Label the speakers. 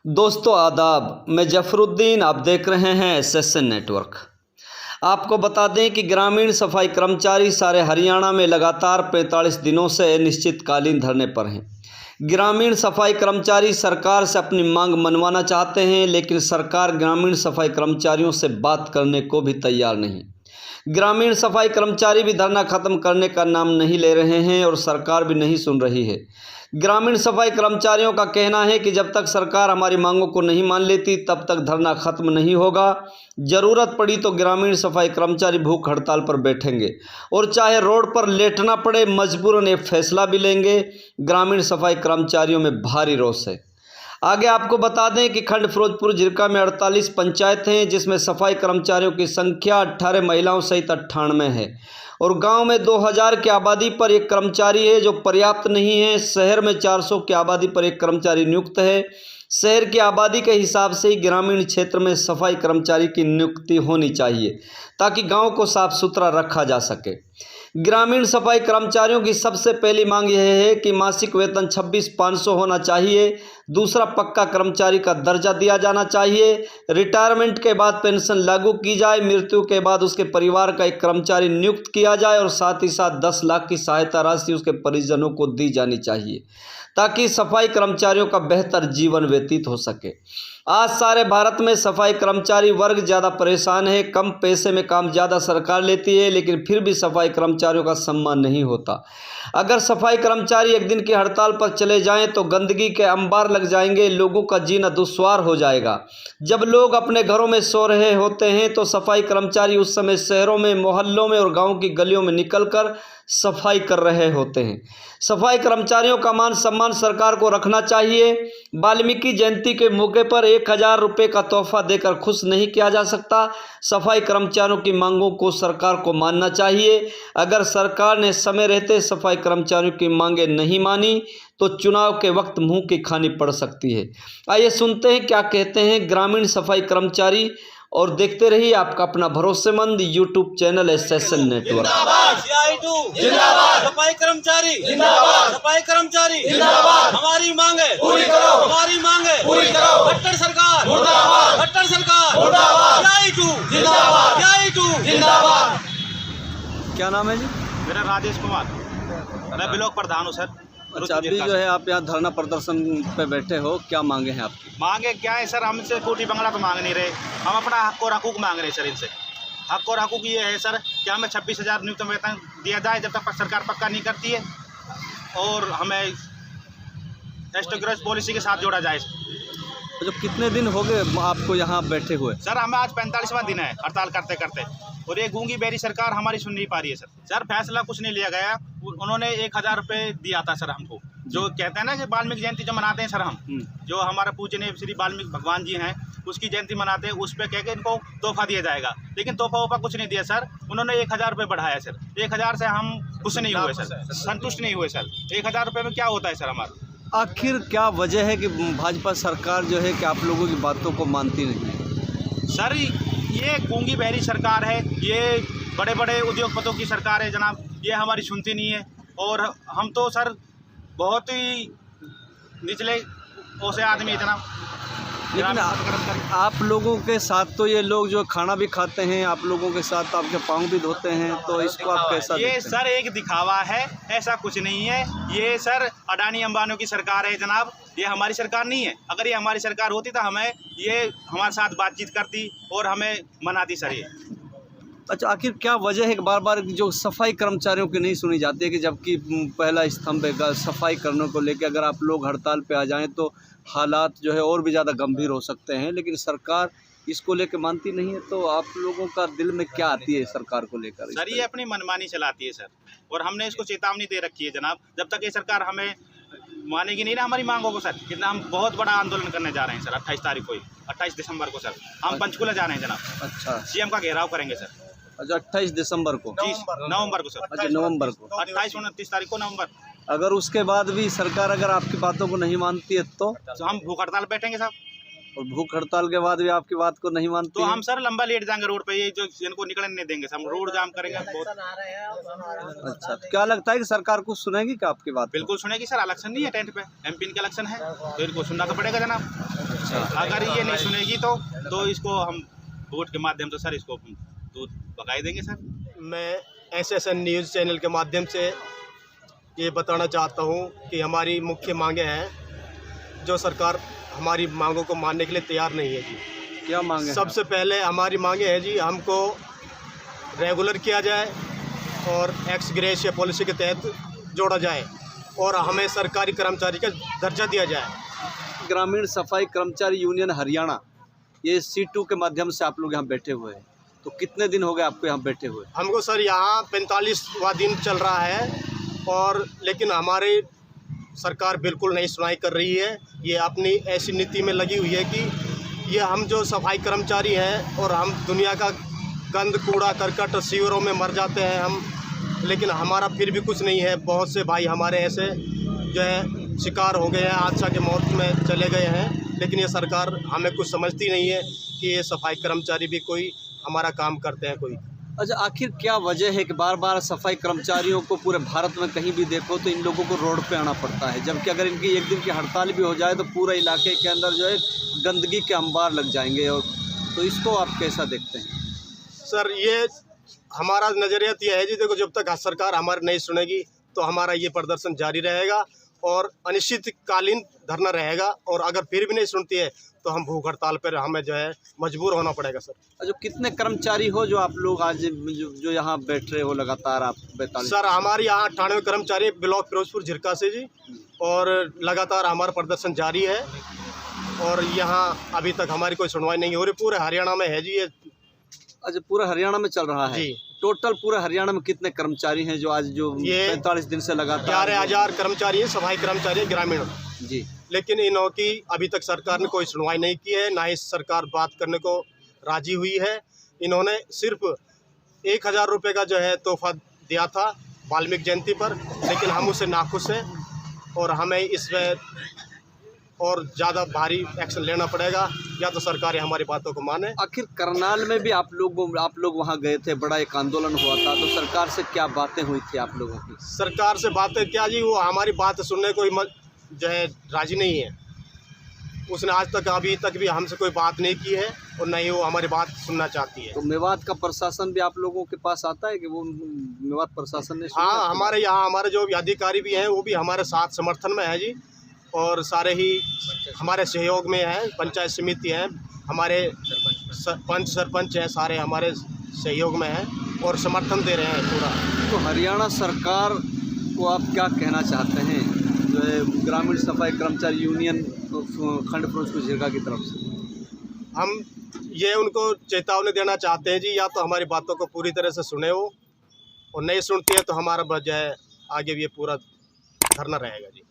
Speaker 1: दोस्तों आदाब, मैं जफरुद्दीन, आप देख रहे हैं एसएसएन नेटवर्क। आपको बता दें कि ग्रामीण सफाई कर्मचारी सारे हरियाणा में लगातार 45 दिनों से अनिश्चितकालीन धरने पर हैं। ग्रामीण सफाई कर्मचारी सरकार से अपनी मांग मनवाना चाहते हैं, लेकिन सरकार ग्रामीण सफाई कर्मचारियों से बात करने को भी तैयार नहीं। ग्रामीण सफाई कर्मचारी भी धरना खत्म करने का नाम नहीं ले रहे हैं और सरकार भी नहीं सुन रही है। ग्रामीण सफाई कर्मचारियों का कहना है कि जब तक सरकार हमारी मांगों को नहीं मान लेती तब तक धरना खत्म नहीं होगा। ज़रूरत पड़ी तो ग्रामीण सफाई कर्मचारी भूख हड़ताल पर बैठेंगे और चाहे रोड पर लेटना पड़े, मजबूरन ये फैसला भी लेंगे। ग्रामीण सफाई कर्मचारियों में भारी रोष है। आगे आपको बता दें कि खंड फिरोजपुर जिरका में 48 पंचायत हैं, जिसमें सफाई कर्मचारियों की संख्या 18 महिलाओं सहित 98 है और गांव में 2000 की आबादी पर एक कर्मचारी है, जो पर्याप्त नहीं है। शहर में 400 की आबादी पर एक कर्मचारी नियुक्त है। शहर की आबादी के हिसाब से ही ग्रामीण क्षेत्र में सफाई कर्मचारी की नियुक्ति होनी चाहिए ताकि गांव को साफ सुथरा रखा जा सके। ग्रामीण सफाई कर्मचारियों की सबसे पहली मांग यह है कि मासिक वेतन 26,500 होना चाहिए। दूसरा, पक्का कर्मचारी का दर्जा दिया जाना चाहिए। रिटायरमेंट के बाद पेंशन लागू की जाए। मृत्यु के बाद उसके परिवार का एक कर्मचारी नियुक्त किया जाए और साथ ही साथ 10 लाख की सहायता राशि उसके परिजनों को दी जानी चाहिए ताकि सफाई कर्मचारियों का बेहतर जीवन व्यतीत हो सके। आज सारे भारत में सफाई कर्मचारी वर्ग ज़्यादा परेशान है। कम पैसे में काम ज़्यादा सरकार लेती है, लेकिन फिर भी सफाई कर्मचारियों का सम्मान नहीं होता। अगर सफाई कर्मचारी एक दिन की हड़ताल पर चले जाएं तो गंदगी के अंबार लग जाएंगे, लोगों का जीना दुश्वार हो जाएगा। जब लोग अपने घरों में सो रहे होते हैं तो सफाई कर्मचारी उस समय शहरों में, मोहल्लों में और गाँव की गलियों में निकलकर सफाई कर रहे होते हैं। सफाई कर्मचारियों का मान सम्मान सरकार को रखना चाहिए। वाल्मीकि जयंती के मौके पर 1000 रुपये का तोहफा देकर खुश नहीं किया जा सकता। सफाई कर्मचारियों की मांगों को सरकार को मानना चाहिए। अगर सरकार ने समय रहते सफाई कर्मचारियों की मांगें नहीं मानी तो चुनाव के वक्त मुंह की खानी पड़ सकती है। आइए सुनते हैं क्या कहते हैं ग्रामीण सफाई कर्मचारी और देखते रहिए आपका अपना भरोसेमंद यूट्यूब चैनल एसएसएन नेटवर्क।
Speaker 2: जिंदाबाद, सफाई कर्मचारी जिंदाबाद, सफाई कर्मचारी जिंदाबाद। हमारी मांगे पूरी करो, हमारी मांगे पूरी करो। खट्टर सरकार मुर्दाबाद, खट्टर सरकार मुर्दाबाद। जिंदाबाद।
Speaker 1: क्या नाम है जी?
Speaker 3: मेरा राजेश कुमार, मैं ब्लॉक प्रधान हूँ सर।
Speaker 1: अच्छा, अभी जो है आप यहाँ धरना प्रदर्शन पे बैठे हो, क्या मांगे हैं आपकी?
Speaker 3: मांगे क्या है सर? हमसे कोठी बंगला तो मांग नहीं रहे, हम अपना हक और हकूक मांग रहे हैं सर। इनसे हक और हकूक ये है सर कि हमें 26,000 न्यूनतम वेतन दिया जाए जब तक सरकार पक्का नहीं करती है, और हमें एस्टोग्रेस पॉलिसी के साथ जोड़ा जाए।
Speaker 1: तो कितने दिन हो गए आपको यहाँ बैठे हुए?
Speaker 3: सर हमें आज 45वां दिन है हड़ताल करते करते, और ये गूंगी बेरी सरकार हमारी सुन नहीं पा रही है सर फैसला कुछ नहीं लिया गया। उन्होंने 1000 रुपये दिया था सर हमको, जो कहते हैं ना कि वाल्मीकि जयंती जो मनाते हैं सर हम, जो हमारा पूजनीय श्री वाल्मीकि भगवान जी हैं उसकी जयंती मनाते हैं, उस पर कह के इनको तोहफा दिया जाएगा, लेकिन तोहफा वोफा कुछ नहीं दिया सर। उन्होंने 1000 रुपये बढ़ाया सर। 1000 से हम खुश नहीं हुए सर, संतुष्ट नहीं हुए सर। 1000 रुपये में क्या होता है सर हमारा?
Speaker 1: आखिर क्या वजह है कि भाजपा सरकार जो है कि आप लोगों की बातों को मानती नहीं है?
Speaker 3: सर ये गूंगी बहरी सरकार है, ये बड़े बड़े उद्योगपतियों की सरकार है जनाब, ये हमारी सुनती नहीं है। और हम तो सर बहुत ही निचले ओसे आदमी है जनाब।
Speaker 1: लेकिन आप लोगों के साथ तो ये लोग जो खाना भी खाते हैं, आप लोगों के साथ आपके पाँव भी धोते हैं, तो इसको आप कैसा
Speaker 3: ये
Speaker 1: देखते हैं?
Speaker 3: सर एक दिखावा है, ऐसा कुछ नहीं है। ये सर अडानी अंबानियों की सरकार है जनाब, ये हमारी सरकार नहीं है। अगर ये हमारी सरकार होती तो हमें ये हमारे साथ बातचीत करती और हमें मनाती सर ये।
Speaker 1: अच्छा, आखिर क्या वजह है कि बार बार जो सफाई कर्मचारियों की नहीं सुनी जाती है, कि जबकि पहला स्तंभ है सफाई करने को लेकर, अगर आप लोग हड़ताल पे आ जाएं तो हालात जो है और भी ज़्यादा गंभीर हो सकते हैं, लेकिन सरकार इसको लेकर मानती नहीं है। तो आप लोगों का दिल में क्या आती है सरकार को लेकर?
Speaker 3: सर ये अपनी मनमानी चलाती है सर, और हमने इसको चेतावनी दे रखी है जनाब, जब तक ये सरकार हमें मानेगी नहीं ना हमारी मांगों को सर। कितना हम बहुत बड़ा आंदोलन करने जा रहे हैं सर 28 तारीख को, 28 दिसंबर को सर हम पंचकुला जा रहे हैं जनाब।
Speaker 1: अच्छा,
Speaker 3: सीएम का घेराव करेंगे सर।
Speaker 1: अच्छा, 28 दिसंबर को?
Speaker 3: जी, नवंबर को सर।
Speaker 1: अच्छा, नवंबर को।
Speaker 3: 28-29 तारीख को नवंबर।
Speaker 1: अगर उसके बाद भी सरकार अगर आपकी बातों को नहीं मानती है तो
Speaker 3: हम भूख हड़ताल बैठेंगे साहब।
Speaker 1: और भूख हड़ताल के बाद भी आपकी बात को नहीं मानती
Speaker 3: तो
Speaker 1: है?
Speaker 3: हम सर लंबा लेट जाएंगे रोड पे, ये जो इनको निकलने नहीं देंगे, हम रोड जाम करेंगे बहुत।
Speaker 1: अच्छा, तो क्या लगता है कि सरकार कुछ सुनेगी क्या आपकी बात?
Speaker 3: बिल्कुल सुनेगी सर, इलेक्शन नहीं है टेंट पे, एमपी का इलेक्शन है तो इनको सुनना तो पड़ेगा जनाब।
Speaker 1: अच्छा।
Speaker 3: अगर ये नहीं सुनेगी तो इसको हम वोट के माध्यम से सर इसको दूध पकाई देंगे सर।
Speaker 4: मैं SSN न्यूज़ चैनल के माध्यम से ये बताना चाहता हूँ कि हमारी मुख्य मांगे हैं जो सरकार हमारी मांगों को मानने के लिए तैयार नहीं है जी।
Speaker 1: क्या मांगे हैं?
Speaker 4: सबसे पहले हमारी मांगे है जी, हमको रेगुलर किया जाए और एक्स ग्रेशिया पॉलिसी के तहत जोड़ा जाए और हमें सरकारी कर्मचारी का दर्जा दिया जाए।
Speaker 1: ग्रामीण सफाई कर्मचारी यूनियन हरियाणा, ये C2 के माध्यम से आप लोग यहाँ बैठे हुए हैं, तो कितने दिन हो गए आपको यहाँ बैठे हुए?
Speaker 4: हमको सर यहाँ 45वां दिन चल रहा है और लेकिन हमारी सरकार बिल्कुल नहीं सुनाई कर रही है। ये अपनी ऐसी नीति में लगी हुई है कि ये हम जो सफाई कर्मचारी हैं और हम दुनिया का गंद कूड़ा करकट सीवरों में मर जाते हैं हम, लेकिन हमारा फिर भी कुछ नहीं है। बहुत से भाई हमारे ऐसे जो है शिकार हो गए हैं, हादसा के मौत में चले गए हैं, लेकिन ये सरकार हमें कुछ समझती नहीं है कि ये सफाई कर्मचारी भी कोई हमारा काम करते हैं कोई।
Speaker 1: अच्छा, आखिर क्या वजह है कि बार बार सफाई कर्मचारियों को पूरे भारत में कहीं भी देखो तो इन लोगों को रोड पे आना पड़ता है, जबकि अगर इनकी एक दिन की हड़ताल भी हो जाए तो पूरे इलाके के अंदर जो है गंदगी के अंबार लग जाएंगे? और तो इसको आप कैसा देखते हैं?
Speaker 4: सर ये हमारा नज़रिया तो यह है जी, देखो जब तक सरकार हमारी नहीं सुनेगी तो हमारा ये प्रदर्शन जारी रहेगा और अनिश्चितकालीन धरना रहेगा, और अगर फिर भी नहीं सुनती है तो हम भूख हड़ताल पर हमें जो है मजबूर होना पड़ेगा सर।
Speaker 1: जो कितने कर्मचारी हो जो आप लोग आज जो यहाँ बैठ रहे हो लगातार आप 42?
Speaker 4: सर हमारे यहाँ 98 कर्मचारी ब्लॉक फिरोजपुर झिरका से जी, और लगातार हमारा प्रदर्शन जारी है और यहाँ अभी तक हमारी कोई सुनवाई नहीं हो रही। पूरे हरियाणा में है जी ये।
Speaker 1: अच्छा, पूरा हरियाणा में चल रहा है
Speaker 4: जी।
Speaker 1: टोटल पूरे हरियाणा में कितने कर्मचारी हैं जो आज जो 45 दिन से लगातार?
Speaker 4: 11,000 कर्मचारी हैं, सफाई कर्मचारी हैं ग्रामीण
Speaker 1: जी।
Speaker 4: लेकिन इनों की अभी तक सरकार ने कोई सुनवाई नहीं की है, ना ही सरकार बात करने को राजी हुई है। इन्होंने सिर्फ 1,000 रुपये का जो है तोहफा दिया था वाल्मीकि जयंती पर, लेकिन हम उससे नाखुश हैं और हमें इसमें और ज़्यादा भारी एक्शन लेना पड़ेगा, या तो सरकार हमारी बातों को माने।
Speaker 1: आखिर करनाल में भी आप लोग वहाँ गए थे, बड़ा एक आंदोलन हुआ था, तो सरकार से क्या बातें हुई थी आप लोगों की?
Speaker 4: सरकार से बातें क्या जी, वो हमारी बात सुनने को जो है राजी नहीं है। उसने आज तक अभी तक भी हमसे कोई बात नहीं की है और नहीं वो हमारी बात सुनना चाहती है।
Speaker 1: तो मेवात का प्रशासन भी आप लोगों के पास आता है कि वो मेवात प्रशासन ने?
Speaker 4: हाँ, हमारे यहाँ हमारे जो अधिकारी भी हैं वो भी हमारे साथ समर्थन में है जी, और सारे ही हमारे सहयोग में हैं। पंचायत समिति हैं, हमारे पंच सरपंच हैं, सारे हमारे सहयोग में हैं और समर्थन दे रहे हैं पूरा।
Speaker 1: तो हरियाणा सरकार को आप क्या कहना चाहते हैं जो है ग्रामीण सफाई कर्मचारी यूनियन खंड फिरोजपुर झिरका की तरफ से?
Speaker 4: हम ये उनको चेतावनी देना चाहते हैं जी, या तो हमारी बातों को पूरी तरह से सुने वो, और नहीं सुनती है तो हमारा जो है आगे भी ये पूरा धरना रहेगा जी।